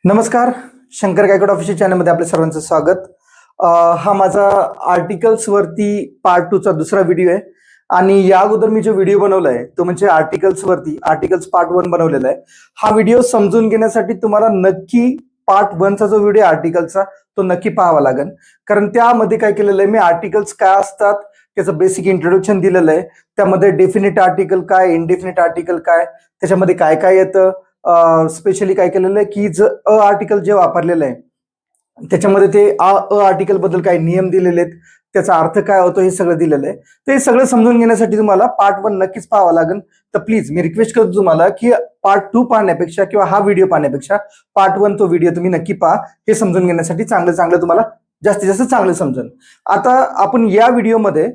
नमस्कार. शंकर गायकवाड ऑफिशियल चॅनलमध्ये आपल्या सर्वांचं स्वागत. हा माझा आर्टिकल्स वरती पार्ट 2 चा दुसरा व्हिडिओ आहे आणि या अगोदर मी जो व्हिडिओ बनवलाय तो म्हणजे आर्टिकल्स वरती आर्टिकल्स पार्ट 1 बनवलेला आहे. हा व्हिडिओ समजून घेण्यासाठी तुम्हाला नक्की पार्ट 1 चा जो व्हिडिओ आर्टिकलचा तो नक्की पाहावा लागेल, कारण त्यामध्ये काय केलेलं आहे मी आर्टिकल्स काय असतात त्याचं बेसिक इंट्रोडक्शन दिलेलं आहे. त्यामध्ये डेफिनेट आर्टिकल काय, इनडेफिनेट आर्टिकल काय, त्याच्यामध्ये काय काय येतं, स्पेशली काय केलेलं आहे की आर्टिकल जे वापरलेलं आहे त्याच्यामध्ये ते आर्टिकल बद्दल काही नियम दिलेले आहेत, त्याचा अर्थ काय होतो हे सगळं दिलेलं आहे. तर हे सगळं समजून घेण्यासाठी तुम्हाला पार्ट 1 नक्कीच पाहावा लागेल. तर प्लीज मी रिक्वेस्ट करतो तुम्हाला की पार्ट 2 पाहण्यापेक्षा किंवा हा व्हिडिओ पाहण्यापेक्षा पार्ट 1 तो व्हिडिओ तुम्ही नक्की पहा. हे समजून घेण्यासाठी चांगलं तुम्हाला जास्तीत जास्त चांगलं समजेल. आता आपण या व्हिडिओमध्ये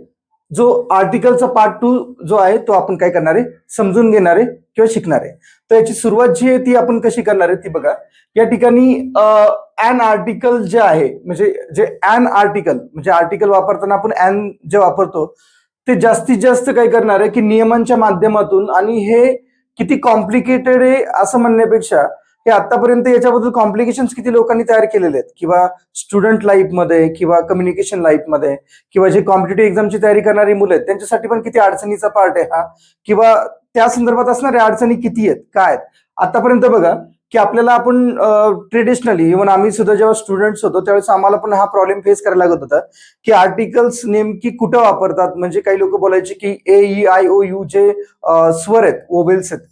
जो आर्टिकलचा पार्ट 2 जो आहे तो आपण काय करणार आहे समजून घेणार आहे किंवा शिकणार आहे. तर याची सुरुवात जी आहे ती आपण कशी करणार आहे ती बघा. या ठिकाणी ॲन आर्टिकल जे आहे म्हणजे जे ॲन आर्टिकल म्हणजे आर्टिकल वापरताना आपण ॲन जे वापरतो ते जास्तीत जास्त काय करणार आहे की नियमांच्या माध्यमातून, आणि हे किती कॉम्प्लिकेटेड आहे असं म्हणण्यापेक्षा हे आतापर्यंत याच्याबद्दल कॉम्प्लिकेशन्स किती लोकांनी तयार केलेले आहेत, किंवा स्टुडंट लाईफमध्ये किंवा कम्युनिकेशन लाईफमध्ये किंवा जे कॉम्पिटेटिव्ह एक्झामची तयारी करणारी मुलं आहेत त्यांच्यासाठी पण किती अडचणीचा पार्ट आहे हा, किंवा त्या संदर्भात असणाऱ्या अडचणी किती आहेत काय आहेत. आतापर्यंत बघा की आपल्याला आपण ट्रेडिशनली इव्हन आम्ही सुद्धा जेव्हा स्टुडंट्स होतो त्यावेळेस आम्हाला पण हा प्रॉब्लेम फेस करायला लागत होता की आर्टिकल्स नेमकी कुठं वापरतात. म्हणजे काही लोक बोलायचे की AEIOU जे स्वर आहेत, वोवेल्स आहेत,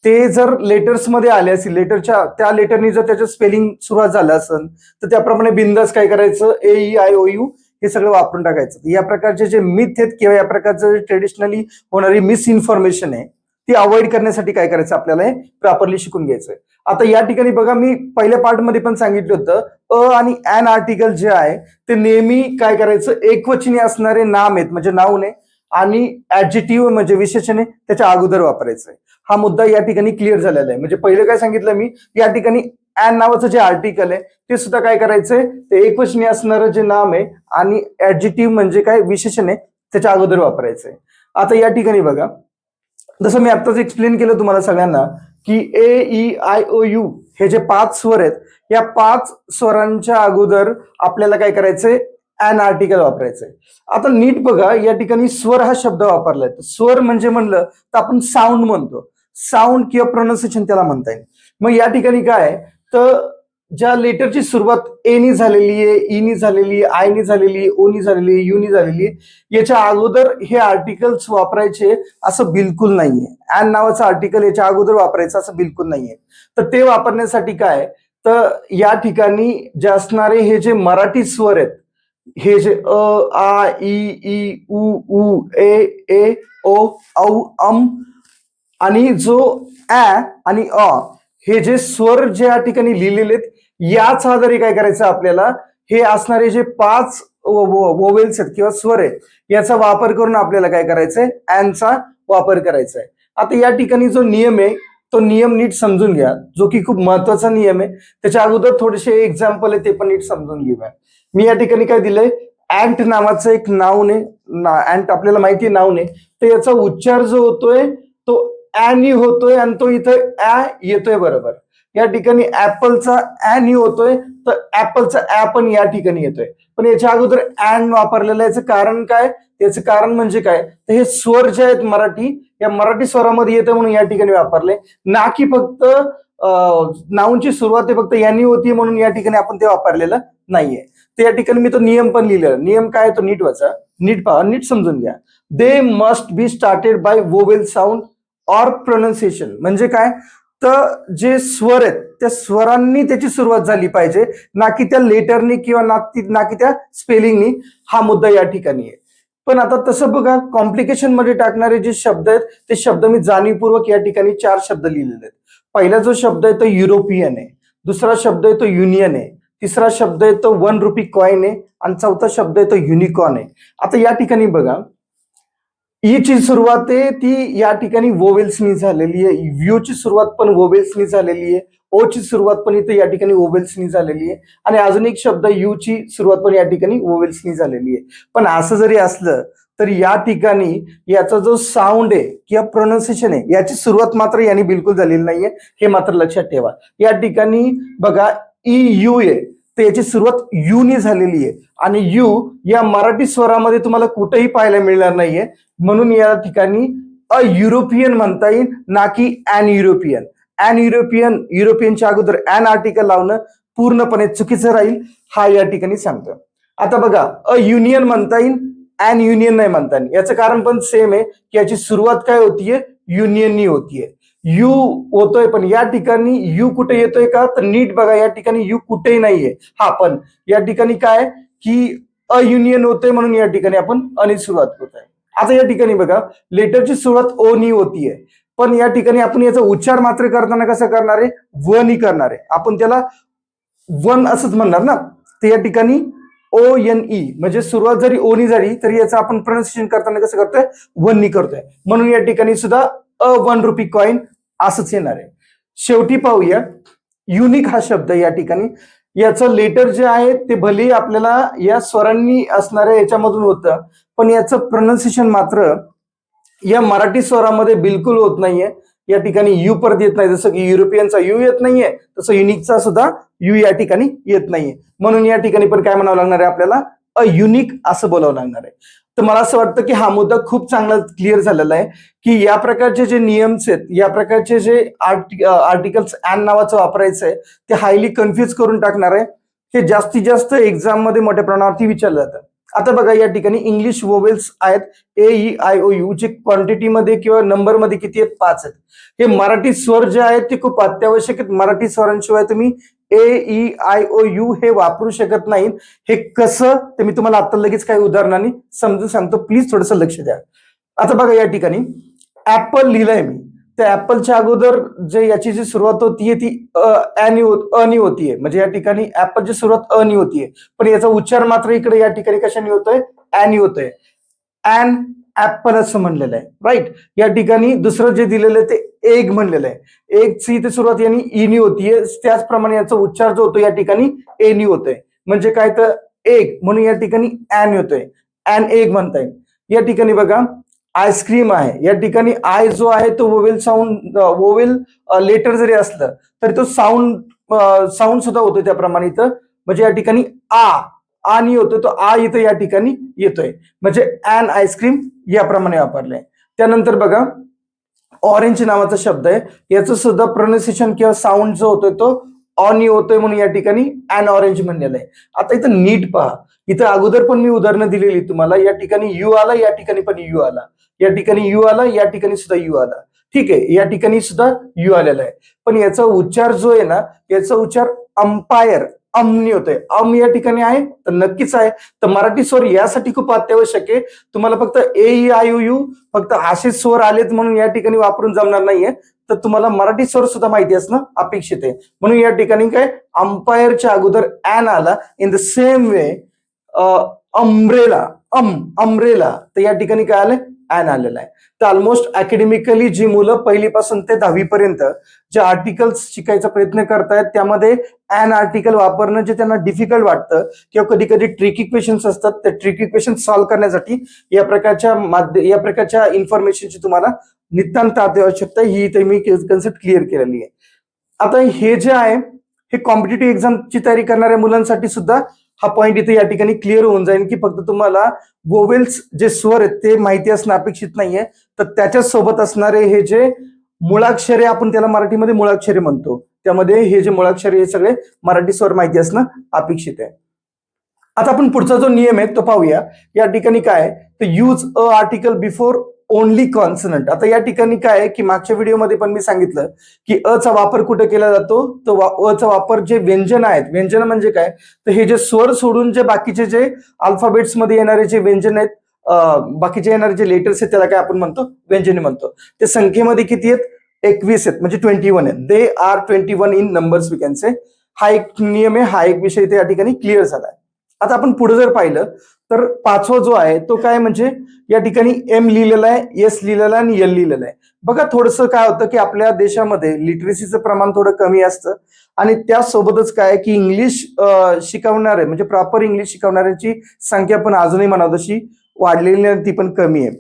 ते जर लेटर्स मध्ये आले असतील, लेटरच्या त्या लेटरनी जर त्याचं स्पेलिंग सुरुवात झालं असेल तर त्याप्रमाणे बिंदास काय करायचं AEIOU हे सगळं वापरून टाकायचं. या प्रकारचे जे मिथ आहेत किंवा या प्रकारचं ट्रेडिशनली होणारी मिस इन्फॉर्मेशन आहे ती अवॉइड करण्यासाठी काय करायचं आपल्याला हे प्रॉपरली शिकून घ्यायचंय. आता या ठिकाणी बघा मी पहिल्या पार्ट मध्ये पण सांगितलं होतं आणि ॲन आर्टिकल जे आहे ते नेहमी काय करायचं एकवचनी असणारे नाम आहेत म्हणजे नाऊन आहे आणि ऍडजेक्टिव्ह म्हणजे विशेषण आहे त्याच्या अगोदर वापरायचंय. हा मुद्दा या ठिकाणी क्लिअर झालेला आहे. म्हणजे पहिलं काय सांगितलं मी, या ठिकाणी ॲन नावाचं जे आर्टिकल आहे ते सुद्धा काय करायचंय ते एकवचनी असणारं जे नाम आहे आणि ऍडजेक्टिव्ह म्हणजे काय विशेषण आहे त्याच्या अगोदर वापरायचंय. आता या ठिकाणी बघा जसं मी आत्ताच एक्सप्लेन केलं तुम्हाला सगळ्यांना की AEIOU हे जे 5 स्वर आहेत या 5 स्वरांच्या अगोदर आपल्याला काय करायचंय ॲन आर्टिकल वापरायचंय. आता नीट बघा या ठिकाणी स्वर हा शब्द वापरलाय. स्वर म्हणजे म्हणलं तर आपण साऊंड म्हणतो, साऊंड किंवा प्रोनाउन्सिएशन त्याला म्हणता येईल. मग या ठिकाणी काय तर ज्या लेटरची सुरुवात ए नी झालेली आहे, ई नी झालेली आहे, आय नी झालेली आहे, ओ नी झालेली आहे, यू नी झालेली आहे, याच्या अगोदर हे आर्टिकल्स वापरायचे असं बिलकुल नाहीये. ॲन नावाचं आर्टिकल याच्या अगोदर वापरायचं असं बिलकुल नाहीये. तर ते वापरण्यासाठी काय तर या ठिकाणी जे असणारे हे जे मराठी स्वर आहेत हे जे आ इ ई उ ऊ ए ओ औ अम आणि जो आणि हे जे स्वर जे या ठिकाणी लिहिलेले आहेत याच आधारे काय करायचं आपल्याला हे असणारे जे 5 वोवेल्स आहेत किंवा स्वर आहेत याचा वापर करून आपल्याला काय करायचंय ॲनचा वापर करायचा आहे. आता या ठिकाणी जो नियम आहे तो नियम नीट समजून घ्या, जो की खूप महत्वाचा नियम आहे. त्याच्या अगोदर थोडेसे एक्झाम्पल आहे ते पण नीट समजून घेऊया. मी या ठिकाणी काय दिलंय ॲन्ट नावाचं एक नाऊन आहे. ॲन्ट आपल्याला माहिती आहे नाऊन आहे, तर याचा उच्चार जो होतोय तो ॲनी होतोय आणि तो इथं ॲ येतोय बरोबर. या ठिकाणी ऍपलचा ॲनी होतोय तर ऍपलचा ॲ पण या ठिकाणी येतोय, पण याच्या अगोदर ॲन वापरलेलं याचं कारण काय, त्याचं कारण म्हणजे काय तर हे स्वर जे आहेत मराठी या मराठी स्वरामध्ये येतं म्हणून या ठिकाणी वापरले, ना की फक्त नाऊनची सुरुवात फक्त यांनी होती म्हणून या ठिकाणी आपण ते वापरलेलं नाहीये. तर या ठिकाणी मी तो नियम पण लिहिलेला. नियम काय तो नीट वाचा, नीट पहा, नीट समजून घ्या. They must be started by vowel sound or pronunciation. म्हणजे काय तर जे स्वर आहेत त्या स्वरांनी त्याची सुरुवात झाली पाहिजे, ना की त्या लेटरनी किंवा ना की त्या स्पेलिंगनी. हा मुद्दा या ठिकाणी आहे. पण आता तसं बघा कॉम्प्लिकेशन मध्ये टाकणारे जे शब्द आहेत ते शब्द मी जाणीवपूर्वक या ठिकाणी 4 शब्द लिहिलेले आहेत. पहिला जो शब्द आहे तो युरोपियन आहे, दुसरा शब्द आहे तो युनियन आहे, तिसरा शब्द आहे तो 1 रुपी कॉइन आहे आणि चौथा शब्द आहे तो युनिकॉर्न आहे. आता या ठिकाणी बघा ईची सुरुवात आहे ती या ठिकाणी वोवेल्सनी झालेली आहे, यू ची सुरुवात पण वोवेल्सनी झालेली आहे, ओ ची सुरुवात पण इथे या ठिकाणी वोवेल्सनी झालेली आहे आणि अजून एक शब्द यू ची सुरुवात पण या ठिकाणी वोवेल्सनी झालेली आहे. पण असं जरी असलं तर या ठिकाणी याचा जो साऊंड आहे किंवा प्रोनाउन्सिएशन आहे याची सुरुवात मात्र यांनी बिलकुल झालेली नाहीये, हे मात्र लक्षात ठेवा. या ठिकाणी बघा ई यू आहे, तर याची सुरुवात यूनी झालेली आहे आणि यू या मराठी स्वरामध्ये तुम्हाला कुठेही पाहायला मिळणार नाहीये. म्हणून या ठिकाणी अ युरोपियन म्हणता येईल, ना की ॲन युरोपियन. ॲन युरोपियन, युरोपियनच्या अगोदर ॲन आर्टिकल लावणं पूर्णपणे चुकीचं राहील, हा या ठिकाणी सांगतो. आता बघा, अ युनियन म्हणता येईल, ॲन युनियन नाही म्हणता येईल. याचं कारण पण सेम आहे की याची सुरुवात काय होतीये, युनियननी होतीये. यू होतोय, पण या ठिकाणी यू कुठे येतोय का, तर नीट बघा, या ठिकाणी यू कुठेही नाहीये. हा, पण या ठिकाणी काय की अ युनियन होतोय, म्हणून या ठिकाणी आपण अनी सुरुवात करतोय. आता या ठिकाणी बघा, लेटरची सुरुवात ओ नी होतीये, पण या ठिकाणी आपण याचा उच्चार मात्र करताना कसं करणार आहे, व नी करणार आहे. आपण त्याला वन असंच म्हणणार ना, तर या ठिकाणी ओ एन ई, म्हणजे सुरुवात जरी ओ नी झाली तरी याचं आपण प्रोनाउन्सिएशन करताना कसं करतोय, वन नी करतोय. म्हणून या ठिकाणी सुद्धा अ 1 रुपी कॉइन असंच येणार आहे. शेवटी पाहूया, युनिक हा शब्द या ठिकाणी याचं लेटर जे आहे ते भले आपल्याला या स्वरांनी असणाऱ्या याच्यामधून होतं, पण याचं प्रोनाउन्सिएशन मात्र या मराठी स्वरामध्ये बिलकुल होत नाहीये. या ठिकाणी यू परत येत नाही, जसं की युरोपियनचा यू येत नाहीये, तसं युनिकचा सुद्धा यू या ठिकाणी येत नाहीये. म्हणून या ठिकाणी पण काय म्हणावं लागणार आहे आपल्याला, अ युनिक असं बोलावं लागणार आहे. तर मला असं वाटतं की हा मुद्दा खूप चांगला क्लिअर झालेला आहे की या प्रकारचे जे नियम्स आहेत, या प्रकारचे जे आर्टिकल्स ॲन नावाचं वापरायचं आहे, ते हायली कन्फ्युज करून टाकणार आहे. हे जास्तीत जास्त एक्झाम मध्ये मोठ्या प्रमाणावरती विचारलं जातं. आता बघा, या ठिकाणी इंग्लिश वोवेल्स आहेत ए ई आय ओ यू, जे क्वांटिटीमध्ये किंवा नंबरमध्ये किती आहेत, 5 आहेत. हे मराठी स्वर जे आहेत ते खूप अत्यावश्यक आहेत. मराठी स्वरांशिवाय तुम्ही ए ई आय ओ यू हे वापरू शकत नाही. हे कसं ते मी तुम्हाला आता लगेच काही उदाहरणांनी समजून सांगतो, प्लीज थोडंसं लक्ष द्या. आता बघा, या ठिकाणी ऍपल लिहिलंय मी, त्या ऍपलच्या अगोदर जे याची जी सुरुवात होतीये ती अनी होतीये, म्हणजे या ठिकाणी ऍपलची सुरुवात अनी होतीये, पण याचा उच्चार मात्र इकडे या ठिकाणी कशाने होतोय, ॲनी होतोय. ॲन ऍपल असं म्हणलेलं आहे, राईट. या ठिकाणी दुसरं जे दिलेलं आहे ते एग म्हणलेलं आहे. एगची इथे सुरुवात यांनी ईनी होतीये, त्याचप्रमाणे याचा उच्चार जो होतो या ठिकाणी एनी होतोय. म्हणजे काय, तर एग, म्हणून या ठिकाणी ॲन होतोय, ॲन एग म्हणता येईल. या ठिकाणी बघा, आईस्क्रीम आहे, या ठिकाणी आय जो आहे तो वोवेल साऊंड, वोवेल लेटर जरी असलं तरी तो साऊंड सुद्धा होतोय त्याप्रमाणे इथं. म्हणजे या ठिकाणी आणि होतो, तो आ इथं या ठिकाणी येतोय, म्हणजे ॲन आईस्क्रीम याप्रमाणे वापरलंय. त्यानंतर बघा, ऑरेंज नावाचा शब्द आहे, याचं सुद्धा प्रोनाउन्सिएशन किंवा साऊंड जो होतोय तो ऑनी होतोय, म्हणून या ठिकाणी ॲन ऑरेंज म्हणलेलं आहे. आता इथं नीट पहा, इथं अगोदर पण मी उदाहरणं दिलेली तुम्हाला. या ठिकाणी यू आला, या ठिकाणी पण यू आला, या ठिकाणी यू आला, या ठिकाणी सुद्धा यू आला. ठीक आहे, या ठिकाणी सुद्धा यू आलेला आहे, पण याचा उच्चार जो आहे ना, याचा उच्चार अंपायर अमनी होतोय. अम या ठिकाणी आहे तर नक्कीच आहे. तर मराठी स्वर यासाठी खूप अत्यावश्यक आहे. तुम्हाला फक्त ए ई आय ओ यू फक्त असे स्वर आलेत म्हणून या ठिकाणी वापरून जमणार नाहीये, तर तुम्हाला मराठी स्वर सुद्धा माहिती असणं अपेक्षित आहे. म्हणून या ठिकाणी काय, अंपायरच्या अगोदर ॲन आला. In the same way umbrella, umbrella, तर या ठिकाणी काय आलंय, ॲन आलेला आहे. तर ऑलमोस्ट अकॅडमिकली जी मुलं पहिलीपासून ते 10वी पर्यंत जे आर्टिकल्स शिकायचा प्रयत्न करतायत, त्यामध्ये ॲन आर्टिकल वापरणं जे त्यांना डिफिकल्ट वाटतं किंवा कधी कधी ट्रिकी क्वेश्चन्स असतात, त्या ट्रिकी क्वेश्चन सॉल्व्ह करण्यासाठी या प्रकारच्या इन्फॉर्मेशनची तुम्हाला नितांत आवश्यकता, ही इथे मी कन्सेप्ट क्लिअर केलेली आहे. आता हे जे आहे, हे कॉम्पिटेटिव्ह एक्झामची तयारी करणाऱ्या मुलांसाठी सुद्धा हा पॉईंट इथे या ठिकाणी क्लिअर होऊन जाईल की फक्त तुम्हाला वोवेल्स जे स्वर आहेत ते माहिती असणं अपेक्षित नाहीये, तर त्याच्या सोबत असणारे हे जे मुळाक्षरे, आपण त्याला मराठीमध्ये मुळाक्षरे म्हणतो, त्यामध्ये हे जे मुळाक्षरे हे सगळे मराठी स्वर माहिती असणं अपेक्षित आहे. आता आपण पुढचा जो नियम आहे तो पाहूया. या ठिकाणी काय, तर use a article before only consonant. आता या ठिकाणी काय आहे की मागच्या व्हिडिओमध्ये पण मी सांगितलं की अ चा वापर कुठे केला जातो, तो अ चा वापर जे व्यंजन आहेत, व्यंजन म्हणजे काय, तर हे जे स्वर सोडून जे बाकीचे जे अल्फाबेट्स मध्ये येणारे जे व्यंजन आहेत, बाकीचे येणारे जे लेटर्स आहेत, त्याला काय आपण म्हणतो, व्यंजने म्हणतो. ते संख्येमध्ये किती आहेत, 21 आहेत, म्हणजे 21 आहेत. They are 21 in numbers we can say. हा एक नियम आहे, हा एक विषय या ठिकाणी क्लिअर झाला. आता आपण पुढे जर पाहिलं तर पाचवा जो आहे तो काय, म्हणजे या ठिकाणी एम लिहिलेला आहे, एस लिहिलेला आहे आणि एल लिहिलेला आहे. बघा, थोडंसं काय होतं की आपल्या देशामध्ये लिटरेसीचं प्रमाण थोडं कमी असतं आणि त्यासोबतच काय की इंग्लिश शिकवणारे, म्हणजे प्रॉपर इंग्लिश शिकवणाऱ्यांची संख्या पण अजूनही म्हणा तशी वाढलेली नाही, ती पण कमी आहे.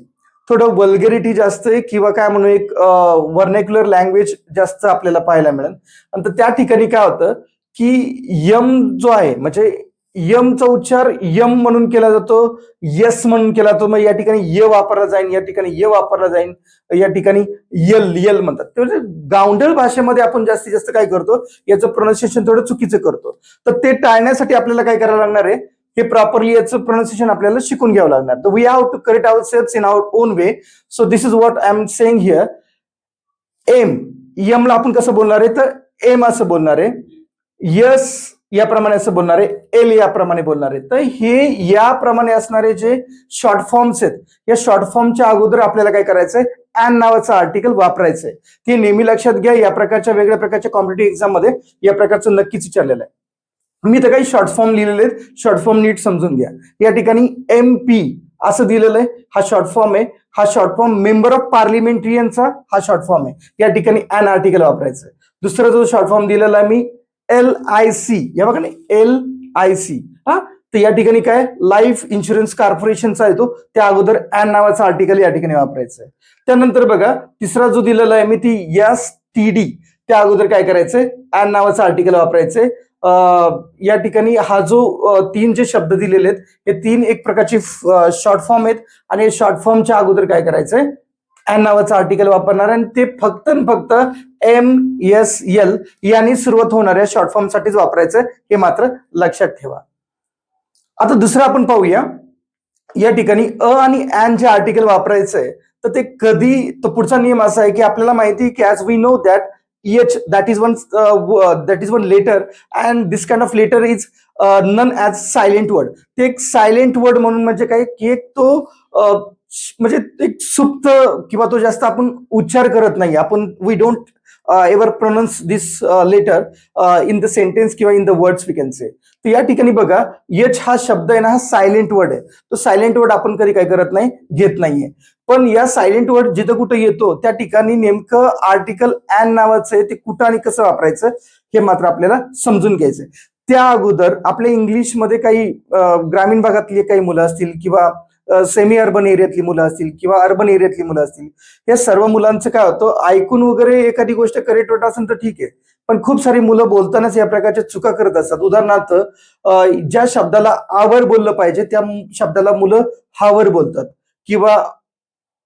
थोडं वल्गरिटी जास्त आहे किंवा काय म्हणून एक व्हर्नॅक्युलर लँग्वेज जास्त आपल्याला पाहायला मिळेल. आणि त्या ठिकाणी काय होतं की यम जो आहे म्हणजे यमचा उच्चार यम म्हणून केला जातो, यस म्हणून केला जातो. मग या ठिकाणी य वापरला जाईल, या ठिकाणी य वापरला जाईल, या ठिकाणी यल यल म्हणतात. म्हणजे गावंढळ भाषेमध्ये आपण जास्तीत जास्त काय करतो, याचं प्रोनाउन्सिएशन थोडं चुकीचं करतो. तर ते टाळण्यासाठी आपल्याला काय करायला लागणार आहे, हे प्रॉपरली याचं प्रोनाउन्सिएशन आपल्याला शिकून घ्यावं लागणार. तर we have to correct our self in our own way. So this is what I am saying here. Um, यमला आपण कसं बोलणार आहे, तर एम असं बोलणार आहे. यस याप्रमाणे असं बोलणार आहे, एल याप्रमाणे बोलणार आहे. तर हे याप्रमाणे असणारे जे शॉर्ट फॉर्म्स आहेत, या शॉर्ट फॉर्मच्या अगोदर आपल्याला काय करायचंय, अँड नावाचं आर्टिकल वापरायचंय. ते नेहमी लक्षात घ्या. या प्रकारच्या वेगळ्या प्रकारच्या कॉम्पिटिटिव्ह एक्झाम मध्ये या प्रकारचं नक्कीच विचारलेलं आहे. मी तर काही शॉर्ट फॉर्म लिहिलेले आहेत, शॉर्ट फॉर्म नीट समजून घ्या. या ठिकाणी MP असं दिलेलं आहे, हा शॉर्ट फॉर्म आहे. हा शॉर्ट फॉर्म मेंबर ऑफ पार्लिमेंटरियनचा हा शॉर्ट फॉर्म आहे. या ठिकाणी अन आर्टिकल वापरायचं. दुसरा जो शॉर्ट फॉर्म दिलेला आहे मी LIC, या बघा ना LIC. हा, तर या ठिकाणी काय लाईफ इन्शुरन्स कॉर्पोरेशनचा येतो, त्या अगोदर अन नावाचा आर्टिकल या ठिकाणी वापरायचं आहे. त्यानंतर बघा तिसरा जो दिलेला आहे मी ती STD, त्या अगोदर काय करायचंय, अन नावाचं आर्टिकल वापरायचंय. या ठिकाणी हा जो तीन जे शब्द दिलेले आहेत, हे तीन एक प्रकारची शॉर्ट फॉर्म आहेत आणि शॉर्ट फॉर्मच्या अगोदर काय करायचंय, अन नावाचं आर्टिकल वापरणार आणि ते फक्त फक्त MSL यांनी सुरुवात होणाऱ्या शॉर्ट फॉर्म साठीच वापरायचं, हे मात्र लक्षात ठेवा. आता दुसरं आपण पाहूया. या ठिकाणी आणि अन जे आर्टिकल वापरायचंय, तर ते कधी, तो पुढचा नियम असा आहे की आपल्याला माहिती आहे की as we know that H that is one letter and this kind of letter is known as silent word. ते एक सायलेंट वर्ड म्हणून म्हणजे काय की एक तो म्हणजे एक सुप्त किंवा तो जास्त आपण उच्चार करत नाही. आपण we don't ever pronounce this letter in the sentence किंवा in the words we can say. तर या ठिकाणी बघा H हा शब्द आहे ना, हा सायलेंट वर्ड आहे. तो सायलेंट वर्ड आपण कधी काय करत नाही, घेत नाहीये. पण या सायलेंट वर्ड जिथं कुठं येतो त्या ठिकाणी नेमकं आर्टिकल अन नावाचं आहे, ते कुठं आणि कसं वापरायचं हे मात्र आपल्याला समजून घ्यायचंय. त्या अगोदर आपल्या इंग्लिशमध्ये काही ग्रामीण भागातली काही मुलं असतील किंवा सेमी अर्बन एरियातली मुलं असतील किंवा अर्बन एरियातली मुलं असतील, या सर्व मुलांचं काय होतं, ऐकून वगैरे एखादी गोष्ट करेक्ट वाटत असेल तर ठीक आहे, पण खूप सारी मुलं बोलतानाच या प्रकारच्या चुका करत असतात. उदाहरणार्थ ज्या शब्दाला आवर बोललं पाहिजे त्या शब्दाला मुलं हावर बोलतात, किंवा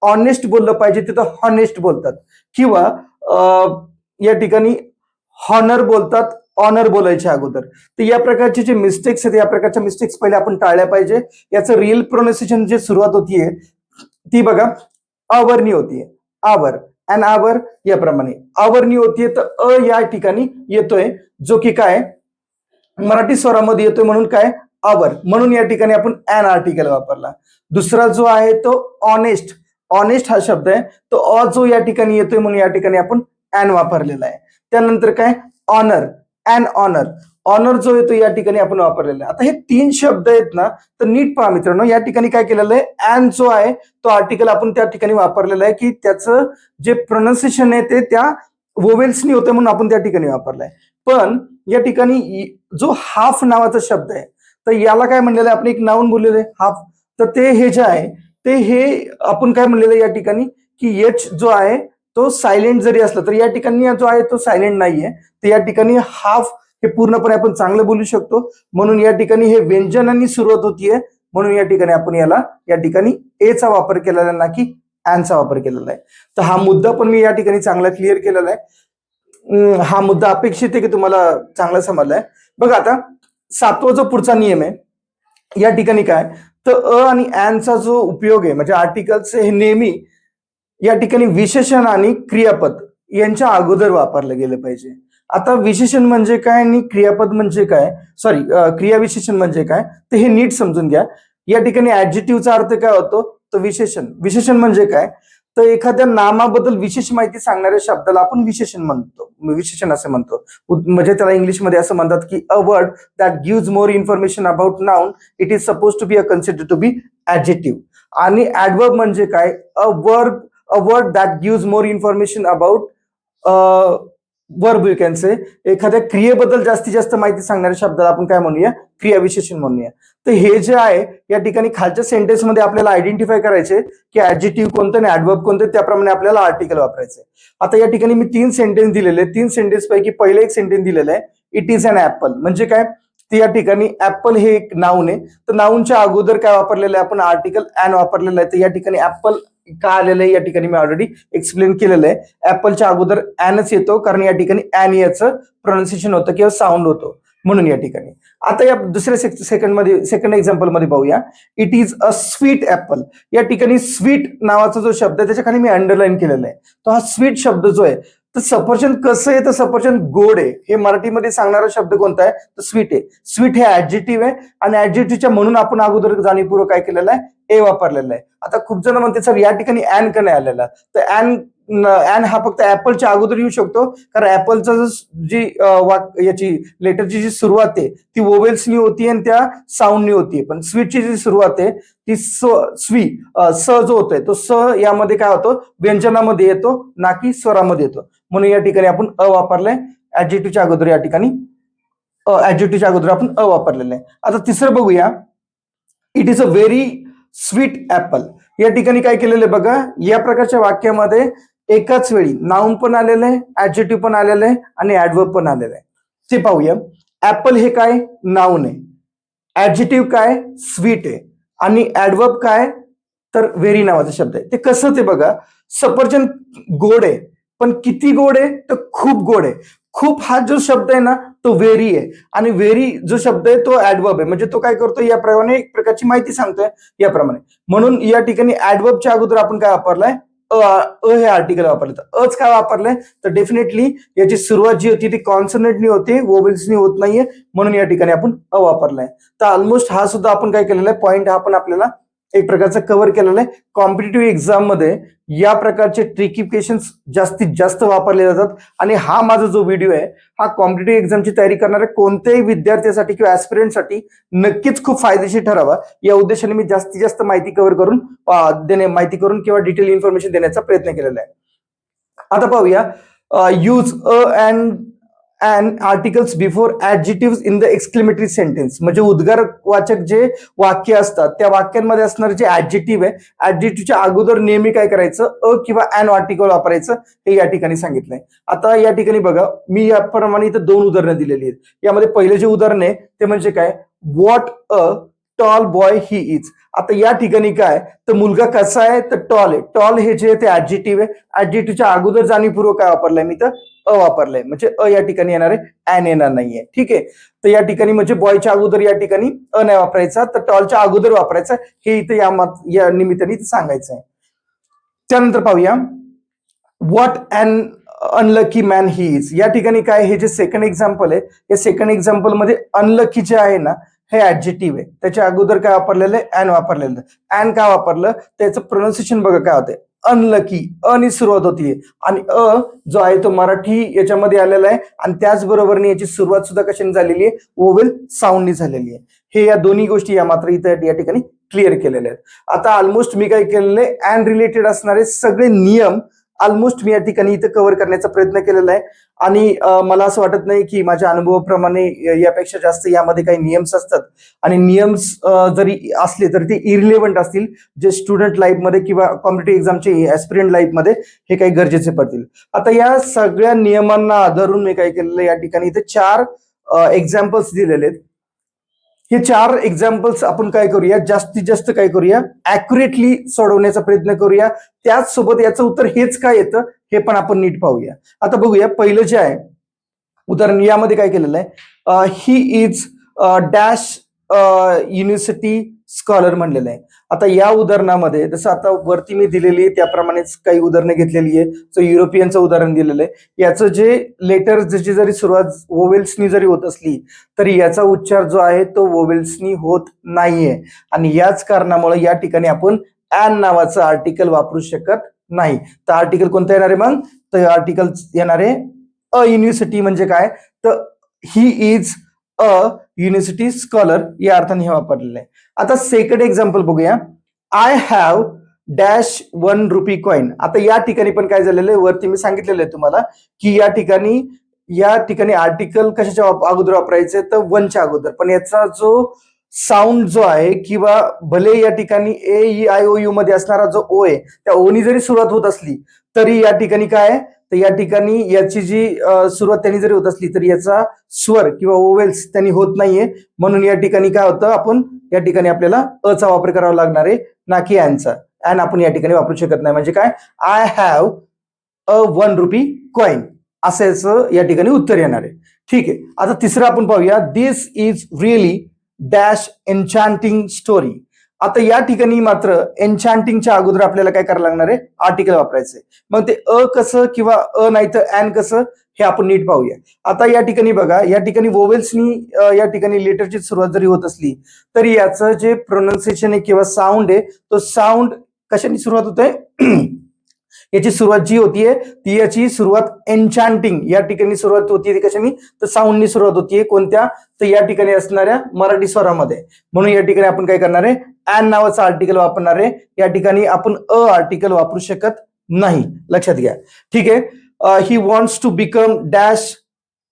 ऑनेस्ट बोललं पाहिजे तिथं हॉनेस्ट बोलतात, किंवा या ठिकाणी हॉनर बोलतात ऑनर बोलायच्या अगोदर. तर या प्रकारचे जे मिस्टेक्स आहेत, या प्रकारच्या मिस्टेक्स पहिले आपण टाळल्या पाहिजे. याचं रिअल प्रोनाउन्सिएशन जे सुरुवात होतीये ती बघा आवरनी होतीये, आवर अँड आवर याप्रमाणे आवरनी होतीये. तर या ठिकाणी येतोय जो की काय मराठी स्वरामध्ये येतोय म्हणून काय आवर, म्हणून या ठिकाणी आपण अन आर्टिकल वापरला. दुसरा जो आहे तो ऑनेस्ट, ऑनेस्ट हा शब्द आहे, तो जो या ठिकाणी येतोय म्हणून या ठिकाणी आपण अन वापरलेला आहे. त्यानंतर काय ऑनर अँड ऑनर, ऑनर जो येतो या ठिकाणी आपण वापरलेला आहे. आता हे तीन शब्द आहेत ना, तर नीट पहा मित्रांनो, या ठिकाणी काय केलेलं आहे, अँड जो आहे तो आर्टिकल आपण त्या ठिकाणी वापरलेला आहे की त्याचं जे प्रोनाउन्सिएशन आहे ते त्या वोवेल्सनी होतं म्हणून आपण त्या ठिकाणी वापरलाय. पण या ठिकाणी जो हाफ नावाचा शब्द आहे, तर याला काय म्हणलेलं आहे, आपण एक नाऊन बोललेलं आहे हाफ, तर ते हे जे आहे ते हे आपण काय म्हणलेलं आहे या ठिकाणी की H जो आहे तो सायलेंट जरी असला तर या ठिकाणी जो आहे तो सायलेंट नाहीये. तर या ठिकाणी हाफ हे पूर्णपणे आपण चांगलं बोलू शकतो, म्हणून या ठिकाणी हे व्यंजनांनी सुरुवात होतीये, म्हणून या ठिकाणी आपण याला या ठिकाणी एचा वापर केलेला ना की अँडचा वापर केलेला आहे. तर हा मुद्दा पण मी या ठिकाणी चांगला क्लिअर केलेला आहे. हा मुद्दा अपेक्षित आहे की तुम्हाला चांगला समजलाय. बघा आता सातवा जो पुढचा नियम आहे या ठिकाणी काय, तर आणि अँडचा जो उपयोग आहे म्हणजे आर्टिकल्स हे नेहमी या ठिकाणी विशेषण आणि क्रियापद यांच्या अगोदर वापरलं गेलं पाहिजे. आता विशेषण म्हणजे काय आणि क्रियापद म्हणजे काय, सॉरी क्रियाविशेषण म्हणजे काय, तर हे नीट समजून घ्या. या ठिकाणी ऍडजेक्टिव्हचा अर्थ काय होतो, तर विशेषण. विशेषण म्हणजे काय, तर एखाद्या नामाबद्दल विशेष माहिती सांगणाऱ्या शब्दाला आपण विशेषण म्हणतो, विशेषण असं म्हणतो. म्हणजे त्याला इंग्लिशमध्ये असं म्हणतात की a word that gives more information about noun it is suppose to be considered to be adjective. आणि ऍडवर्ब म्हणजे काय, a word that gives more information about verb you can say. एखाद्या क्रियेबद्दल जास्तीत जास्त माहिती सांगणाऱ्या शब्दाला आपण काय म्हणूया, क्रियाविशेषण म्हणूया. तर हे जे आहे या ठिकाणी खालच्या सेंटेन्स मध्ये आपल्याला आयडेंटिफाय करायचे की ऍडजेक्टिव्ह कोणतं आणि ऍडवर्ब कोणतं, त्याप्रमाणे आपल्याला आर्टिकल वापरायचं. आता या ठिकाणी मी तीन सेंटेन्स दिलेले, तीन सेंटेन्स पैकी पहिलं एक सेंटेन्स दिलेलं आहे इट इज अन ऍपल म्हणजे काय, तर या ठिकाणी ऍपल हे एक नाऊन आहे, तर नाऊनच्या अगोदर काय वापरलेलं आहे आपण, आर्टिकल अॅन वापरलेलं आहे. तर या ठिकाणी ऍपल का आलेलं आहे या ठिकाणी मी ऑलरेडी एक्सप्लेन केलेलं आहे. ऍपलच्या अगोदर अॅनच येतो कारण या ठिकाणी अॅन याचं प्रोनाउन्सिएशन होतं किंवा साऊंड होतो म्हणून या ठिकाणी. आता या दुसऱ्या सेकंड एक्झाम्पल मध्ये पाहूया. It is a sweet apple. या ठिकाणी स्वीट नावाचा जो शब्द आहे त्याच्या खाली मी अंडरलाईन केलेला आहे. तो हा स्वीट शब्द जो आहे, तर सफरचंद कसं आहे, तर सफरचंद गोड आहे हे मराठीमध्ये सांगणारा शब्द कोणता आहे, तर स्वीट आहे. स्वीट हे ऍडजेक्टिव्ह आहे आणि ऍडजेक्टिव्हच्या म्हणून आपण अगोदर जाणीवपूर्वक काय केलेलं आहे, ए वापरलेला आहे. आता खूप जण म्हणते सर या ठिकाणी अॅन का नाही आलेला, तर अॅन हा फक्त ऍपलच्या अगोदर येऊ शकतो कारण ऍपलचं जी याची लेटरची जी सुरुवात आहे ती वोवेल्सनी होती आणि त्या साऊंडनी होती. पण स्वीटची जी सुरुवात आहे ती स जो होतोय तो स यामध्ये काय होतो, व्यंजनामध्ये येतो ना की स्वरामध्ये येतो. म्हणून या ठिकाणी आपण अ वापरलंय. ऍडजेक्टिव्हच्या अगोदर या ठिकाणी ऍडजेक्टिव्हच्या अगोदर आपण अ वापरलेलं आहे. आता तिसरं बघूया. It is a very sweet apple. या ठिकाणी काय केलेलं आहे बघा, या प्रकारच्या वाक्यामध्ये एकाच वेळी नाऊन पण आलेलं आहे, ऍडजेक्टिव्ह पण आलेलं आहे आणि ऍडवर्ब पण आलेलं आहे. ते पाहूया. ऍपल हे काय, नाऊन आहे. ऍडजेक्टिव्ह काय, स्वीट आहे. आणि ऍडवर्ब काय, तर व्हेरी नावाचा शब्द आहे. ते कसं ते बघा. सफरचंद गोड आहे, पण किती गोड आहे, तर खूप गोड आहे. खूप हा जो शब्द आहे ना तो व्हेरी आहे आणि व्हेरी जो शब्द आहे तो ऍडवर्ब आहे. म्हणजे तो काय करतो, याप्रमाणे एक प्रकारची माहिती सांगतोय याप्रमाणे. म्हणून या ठिकाणी ऍडवर्बच्या अगोदर आपण काय वापरलाय, हे आर्टिकल वापरलं. तर अच काय वापरलंय, तर डेफिनेटली याची सुरुवात जी होती ती कॉन्सोनंटनी होते, वोवेल्सनी होत नाहीये, म्हणून या ठिकाणी आपण अ वापरलाय. तर ऑलमोस्ट हा सुद्धा आपण काय केलेला आहे, पॉईंट हा आपण आपल्याला एक प्रकारचा कव्हर केलेला आहे. कॉम्पिटिटिव्ह एक्झाम मध्ये या प्रकारचे ट्रिकी क्वेश्चन्स जास्तीत जास्त वापरले जातात आणि हा माझा जो व्हिडिओ आहे हा कॉम्पिटिटिव्ह एक्झामची तयारी करणाऱ्या कोणत्याही विद्यार्थ्यासाठी किंवा ऍस्पिरंटसाठी नक्कीच खूप फायदेशीर ठरावा या उद्देशाने मी जास्तीत जास्त माहिती कव्हर करून माहिती करून किंवा डिटेल इन्फॉर्मेशन देण्याचा प्रयत्न केलेला आहे. आता पाहूया. Use and articles before adjective in the exclamatory sentence. म्हणजे उद्गारवाचक जे वाक्य असतात त्या वाक्यांमध्ये असणारे जे ऍडजेक्टिव्ह आहे, ऍडजेक्टिव्हच्या अगोदर नेहमी काय करायचं, अ किंवा अॅन आर्टिकल वापरायचं हे या ठिकाणी सांगितलंय. आता या ठिकाणी बघा, मी याप्रमाणे इथं 2 उदाहरणं दिलेली आहेत. यामध्ये पहिले जे उदाहरण आहे ते म्हणजे काय, what a tall boy he is. आता या ठिकाणी काय, तर मुलगा कसा आहे, तर टॉल आहे. टॉल हे जे ते ऍडजेक्टिव्ह आहे. ऍडजेक्टिव्हच्या अगोदर जाणीवपूर्वक काय वापरलंय मी, तर अ वापरलंय. म्हणजे अ या ठिकाणी येणार आहे, अॅन येणार नाहीये. ठीक आहे. तर या ठिकाणी म्हणजे बॉयच्या अगोदर या ठिकाणी अ नाही वापरायचा, तर टॉलच्या अगोदर वापरायचा, हे इथं या निमित्ताने सांगायचं आहे. त्यानंतर पाहूया. What an unlucky man he is. या ठिकाणी काय, हे जे सेकंड एक्झाम्पल आहे या सेकंड एक्झाम्पल मध्ये अनलकी जे आहे ना हे ऍडजेक्टिव्ह आहे. त्याच्या अगोदर काय वापरलेलं आहे, अॅन वापरलेलं. अॅन का वापरलं, त्याचं प्रोनाउन्सिएशन बघा काय होतंय, अनलकी. अनी सुरुवात होतीये आणि अ जो आहे तो मराठी याच्यामध्ये आलेला आहे आणि त्याचबरोबर याची सुरुवात सुद्धा कशाने झालेली आहे, वोवेल साऊंडनी झालेली आहे. हे या दोन्ही गोष्टी या मात्र इथं या ठिकाणी क्लिअर केलेल्या आहेत. आता ऑलमोस्ट मी काय केलेलं आहे, अँड रिलेटेड असणारे सगळे नियम ऑलमोस्ट मी या ठिकाणी इथं कव्हर करण्याचा प्रयत्न केलेला आहे आणि मला असं वाटत नाही की माझ्या अनुभवाप्रमाणे यापेक्षा जास्त यामध्ये काही नियम्स असतात आणि नियम्स जरी असले तरी ते इरिलेव्हंट असतील, जे स्टुडंट लाईफमध्ये किंवा कॉम्पिटिटिव्ह एक्झामचे ऍस्पिरंट लाईफमध्ये हे काही गरजेचे पडतील. आता या सगळ्या नियमांना आधारून मी काय केलेलं या ठिकाणी इथे 4 एक्झाम्पल्स दिलेले आहेत. हे 4 एक्झाम्पल्स आपण काय करूया, जास्तीत जास्त काय करूया, ऍक्युरेटली सोडवण्याचा प्रयत्न करूया. त्याच सोबत याचं उत्तर हेच काय येतं हे पण आपण नीट पाहूया. आता बघूया. पहिलं जे आहे उदाहरण, यामध्ये काय केलेलं आहे, he is dash university scholar म्हणलेलं आहे. आता या उदाहरणामध्ये जसं आता वरती मी दिलेली आहे त्याप्रमाणेच काही उदाहरणं घेतलेली आहे. सो युरोपियनचं उदाहरण दिलेलं आहे. याचं जे लेटर ज्याची जरी सुरुवात वोवेल्सनी जरी होत असली तरी याचा उच्चार जो आहे तो वोवेल्सनी होत नाहीये आणि याच कारणामुळे या ठिकाणी आपण अॅन नावाचं आर्टिकल वापरू शकत नाही. तर आर्टिकल कोणतं येणार आहे मग, तर आर्टिकल येणार आहे अ युनिव्हर्सिटी. म्हणजे काय, तर he is a university scholar या अर्थाने हे वापरलेलं आहे. आता सेकंड एक्झाम्पल बघूया. I have dash 1 rupee coin. आता या ठिकाणी पण काय झालेलं आहे, वरती मी सांगितलेलं आहे तुम्हाला की या ठिकाणी आर्टिकल कशाच्या अगोदर वापरायचं, तर 1च्या अगोदर. पण याचा जो साऊंड जो आहे किंवा भले या ठिकाणी ए ई आय ओ यू मध्ये असणारा जो ओ आहे त्या ओनी जरी सुरुवात होत असली तरी या ठिकाणी काय आहे, तर या ठिकाणी याची जी सुरुवात त्यांनी जरी होत असली तरी याचा स्वर किंवा ओवेल्स त्यांनी होत नाहीये. म्हणून या ठिकाणी काय होतं, आपण या ठिकाणी आपल्याला अचा वापर करावा लागणार आहे, ना की ॲनचा. ॲन आपण या ठिकाणी वापरू शकत नाही. म्हणजे काय, I have a 1 rupee coin असं याचं या ठिकाणी उत्तर येणार आहे. ठीक आहे, आता तिसरं आपण पाहूया. दिस इज रिअली डॅश एन्चॅन्टिंग स्टोरी. आता या ठिकाणी मात्र एन्चॅन्टिंगच्या अगोदर आपल्याला काय करायला लागणार आहे, आर्टिकल वापरायचंय. मग ते कसं किंवा नाही तर ॲन कसं हे आपण नीट पाहूया. आता या ठिकाणी बघा, या ठिकाणी वोवेल्सनी या ठिकाणी लेटरची सुरुवात जरी होत असली तरी याचं जे प्रोनाऊन्सिएशन आहे किंवा साऊंड आहे तो साऊंड कशाने सुरुवात होत आहे याची सुरुवात जी होतीये ती याची सुरुवात एन्चॅन्टिंग या ठिकाणी सुरुवात होतीये. ती कशाने, तर साऊंडनी सुरुवात होतीये. कोणत्या, तर या ठिकाणी असणाऱ्या मराठी स्वरामध्ये. म्हणून या ठिकाणी आपण काय करणार आहे, ॲन नावाचं आर्टिकल वापरणार आहे. या ठिकाणी आपण आर्टिकल वापरू शकत नाही, लक्षात घ्या. ठीक आहे, he wants to become dash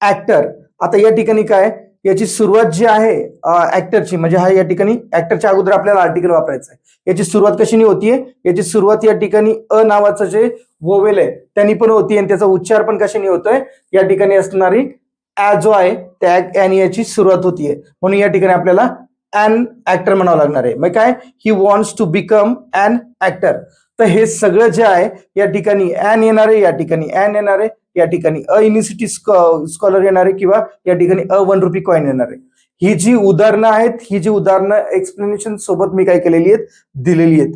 actor. आता या ठिकाणी काय, याची सुरुवात जी आहे ऍक्टरची, म्हणजे हा या ठिकाणी ऍक्टरच्या अगोदर आपल्याला आर्टिकल वापरायचं आहे. याची सुरुवात कशाने होतीये, याची सुरुवात या ठिकाणी नावाचं जे वोवेल आहे त्यांनी पण होतीये आणि त्याचा उच्चार पण कशाने होतोय, या ठिकाणी असणारी जो आहे त्या ॲन याची सुरुवात होतीये. म्हणून या ठिकाणी आपल्याला ॲन ऍक्टर म्हणावं लागणार आहे. मग काय, he wants to become an actor. तर हे सगळं जे आहे या ठिकाणी ॲन येणार आहे, या ठिकाणी ॲन येणार आहे, या ठिकाणी युनिव्हर्सिटी स्कॉलर येणार आहे किंवा या ठिकाणी 1 रुपी कॉइन येणार आहे. ही जी उदाहरणं आहेत, ही जी उदाहरणं एक्सप्लेनेशन सोबत मी काय केलेली आहेत, दिलेली आहेत.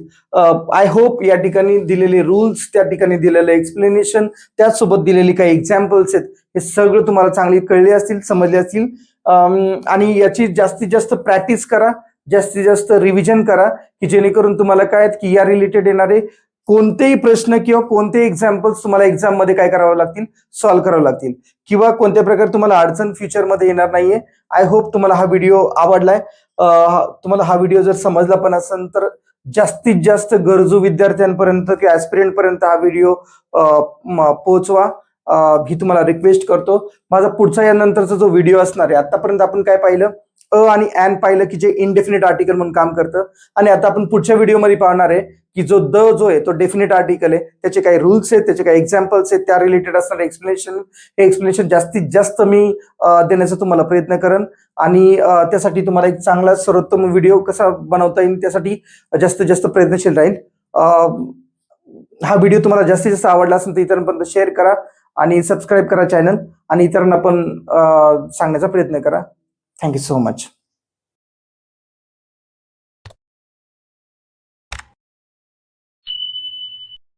आय होप या ठिकाणी दिलेले रूल्स, त्या ठिकाणी दिलेलं एक्सप्लेनेशन, त्याचसोबत दिलेली काही एक्झाम्पल्स आहेत, हे सगळं तुम्हाला चांगली कळले असतील, समजले असतील. आणि याची जास्तीत जास्त प्रॅक्टिस करा, जास्तीत जास्त रिव्हिजन करा, की जेणेकरून तुम्हाला काय की या रिलेटेड येणारे कोणतेही प्रश्न किंवा कोणतेही एक्झाम्पल्स तुम्हाला एक्झाम मध्ये काय करावं लागतील, सॉल्व्ह करावं लागतील, किंवा कोणत्या प्रकारे तुम्हाला अडचण फ्युचरमध्ये येणार नाहीये. आय होप तुम्हाला हा व्हिडिओ आवडलाय. तुम्हाला हा व्हिडिओ जर समजला पण असेल तर जास्तीत जास्त गरजू विद्यार्थ्यांपर्यंत किंवा ऍस्पिरंट पर्यंत हा व्हिडिओ पोहोचवा, ही तुम्हाला रिक्वेस्ट करतो. माझा पुढचा यानंतरचा जो व्हिडिओ असणार आहे, आतापर्यंत आपण काय पाहिलं, आणि ॲन पाहिलं की जे इनडेफिनिट आर्टिकल म्हणून काम करतं. आणि आता आपण पुढच्या व्हिडिओमध्ये पाहणार आहे की जो जो आहे तो डेफिनेट आर्टिकल आहे, त्याचे काही रूल्स आहेत, त्याचे काही एक्झाम्पल्स आहेत, त्या रिलेटेड असणारे एक्सप्लेनेशन, हे एक्सप्लेनेशन जास्तीत जास्त मी देण्याचा तुम्हाला प्रयत्न करेन. आणि त्यासाठी तुम्हाला एक चांगला सर्वोत्तम व्हिडिओ कसा बनवता येईल त्यासाठी जास्तीत जास्त प्रयत्नशील राहील. हा व्हिडिओ तुम्हाला जास्तीत जास्त आवडला असेल तर इतरांपर्यंत शेअर करा आणि सबस्क्राईब करा चॅनल, आणि इतरांना पण सांगण्याचा प्रयत्न करा. Thank you so much.